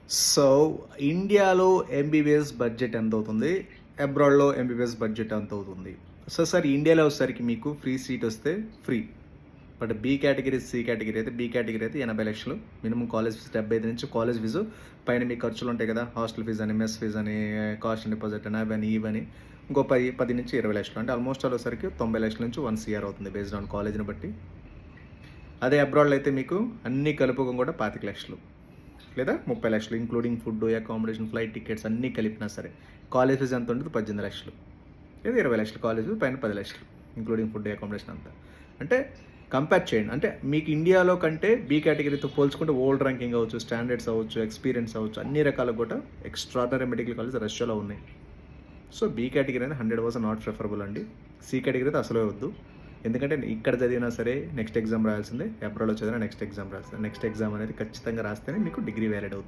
So, ఇండియాలో MBBS budget ఎంతవుతుంది? అబ్రాడ్‌లో ఎంబీబీఎస్ బడ్జెట్ ఎంతవుతుంది? సార్ ఇండియాలో వచ్చేసరికి మీకు ఫ్రీ సీట్ వస్తే free. But B category, C category అయితే బి కేటగిరీ అయితే 80,00,000 మినిమమ్ కాలేజ్ ఫీజు 75 నుంచి కాలేజ్ ఫీజు. పైన మీ ఖర్చులు ఉంటాయి కదా! హాస్టల్ ఫీజ్ అని, మెస్ ఫీజ్ అని, కాస్ట్ అండ్ డిపాజిట్ అని అవని, ఇవని ఇంకో 10 నుంచి 20,00,000 అంటే ఆల్మోస్ట్ ఆల్ వచ్చేసరికి 90,00,000 నుంచి 1,00,00,000 అవుతుంది బేస్డ్ ఆన్ కాలేజ్‌ని బట్టి. అదే అబ్రాడ్‌లో అయితే మీకు అన్నీ కలుపుకొని కూడా 25,00,000 లేదా 30,00,000 including food, accommodation, flight tickets అన్నీ కలిపినా సరే. కాలేజ్ ఫీజ్ ఎంత ఉంటుంది? 18,00,000 లేదా 20,00,000 కాలేజ్ ఫీజ్ పైన 10,00,000 ఇంక్లూడింగ్ ఫుడ్, అకామిడేషన్ అంతా. అంటే కంపేర్ చేయండి. అంటే మీకు ఇండియాలో కంటే బి కేటగిరీతో పోల్చుకుంటే వరల్డ్ ర్యాంకింగ్ అవ్వచ్చు, స్టాండర్డ్స్ అవ్వచ్చు, ఎక్స్పీరియన్స్ అవ్వచ్చు, అన్ని రకాలుగా కూడా ఎక్స్ట్రార్డినరీ మెడికల్ కాలేజ్ రష్యాలో ఉన్నాయి. సో బి కేటగిరీ అనేది 100% నాట్ ప్రిఫరబుల్ అండి. సి కేటగిరీ అయితే అసలే వద్దు. ఎందుకంటే ఇక్కడ చదివినా సరే నెక్స్ట్ ఎగ్జామ్ రాయాల్సిందే, అబ్రాడ్‌లో చదివినా నెక్స్ట్ ఎగ్జామ్ రాయాల్సిందే. నెక్స్ట్ ఎగ్జామ్ అనేది ఖచ్చితంగా రాస్తేనే మీకు డిగ్రీ వ్యాలిడ్ అవుతుంది.